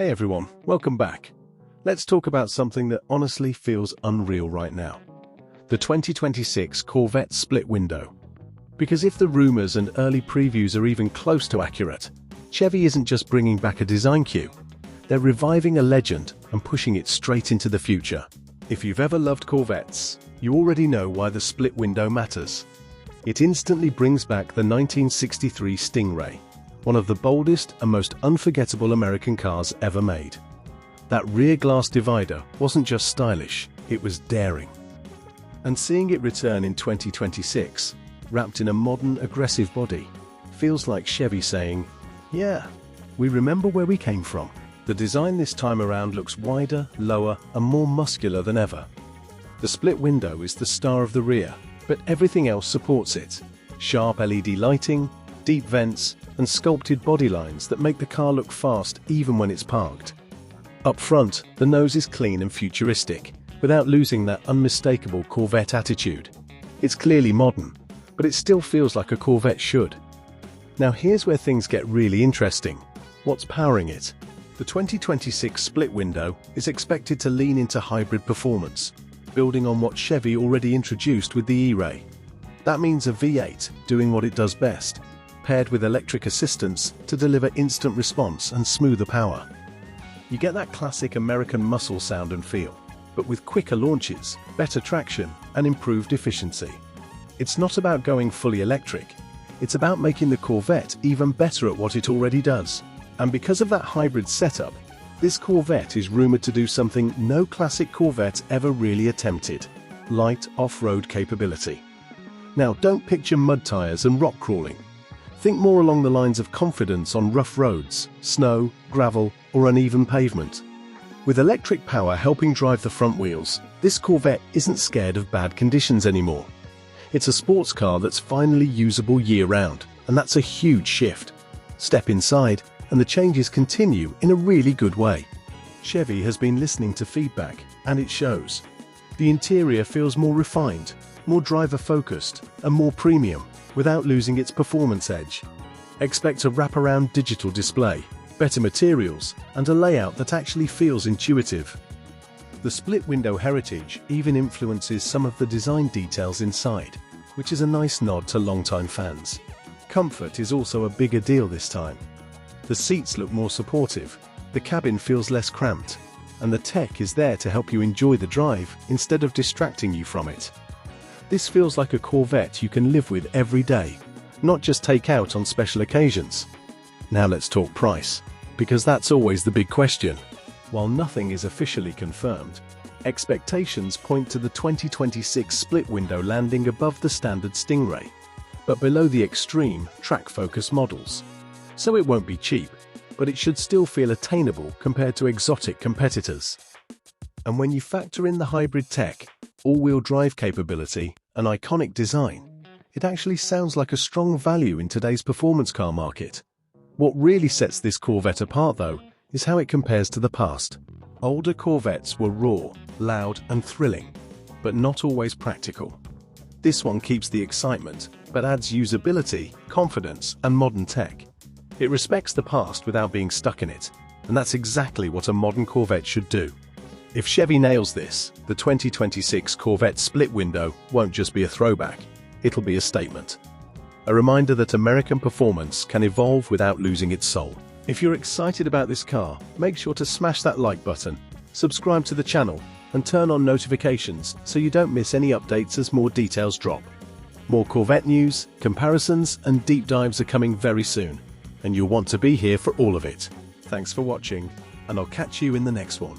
Hey everyone, welcome back. Let's talk about something that honestly feels unreal right now. The 2026 Corvette Split Window. Because if the rumors and early previews are even close to accurate, Chevy isn't just bringing back a design cue. They're reviving a legend and pushing it straight into the future. If you've ever loved Corvettes, you already know why the split window matters. It instantly brings back the 1963 Stingray, one of the boldest and most unforgettable American cars ever made. That rear glass divider wasn't just stylish, it was daring. And seeing it return in 2026, wrapped in a modern, aggressive body, feels like Chevy saying, yeah, we remember where we came from. The design this time around looks wider, lower, and more muscular than ever. The split window is the star of the rear, but everything else supports it. Sharp LED lighting, deep vents, and sculpted body lines that make the car look fast even when it's parked. Up front, the nose is clean and futuristic, without losing that unmistakable Corvette attitude. It's clearly modern, but it still feels like a Corvette should. Now here's where things get really interesting. What's powering it? The 2026 split window is expected to lean into hybrid performance, building on what Chevy already introduced with the E-Ray. That means a V8 doing what it does best, paired with electric assistance to deliver instant response and smoother power. You get that classic American muscle sound and feel, but with quicker launches, better traction, and improved efficiency. It's not about going fully electric, it's about making the Corvette even better at what it already does. And because of that hybrid setup, this Corvette is rumored to do something no classic Corvette ever really attempted: light off-road capability. Now don't picture mud tires and rock crawling. Think more along the lines of confidence on rough roads, snow, gravel, or uneven pavement. With electric power helping drive the front wheels, this Corvette isn't scared of bad conditions anymore. It's a sports car that's finally usable year-round, and that's a huge shift. Step inside, and the changes continue in a really good way. Chevy has been listening to feedback, and it shows. The interior feels more refined, more driver-focused, and more premium, without losing its performance edge. Expect a wraparound digital display, better materials, and a layout that actually feels intuitive. The split window heritage even influences some of the design details inside, which is a nice nod to longtime fans. Comfort is also a bigger deal this time. The seats look more supportive, the cabin feels less cramped, and the tech is there to help you enjoy the drive instead of distracting you from it. This feels like a Corvette you can live with every day, not just take out on special occasions. Now let's talk price, because that's always the big question. While nothing is officially confirmed, expectations point to the 2026 split window landing above the standard Stingray, but below the extreme, track-focused models. So it won't be cheap, but it should still feel attainable compared to exotic competitors. And when you factor in the hybrid tech, all-wheel drive capability, and iconic design, it actually sounds like a strong value in today's performance car market. What really sets this Corvette apart, though, is how it compares to the past. Older Corvettes were raw, loud, and thrilling, but not always practical. This one keeps the excitement, but adds usability, confidence, and modern tech. It respects the past without being stuck in it, and that's exactly what a modern Corvette should do. If Chevy nails this, the 2026 Corvette Split Window won't just be a throwback, it'll be a statement. A reminder that American performance can evolve without losing its soul. If you're excited about this car, make sure to smash that like button, subscribe to the channel, and turn on notifications so you don't miss any updates as more details drop. More Corvette news, comparisons, and deep dives are coming very soon, and you'll want to be here for all of it. Thanks for watching, and I'll catch you in the next one.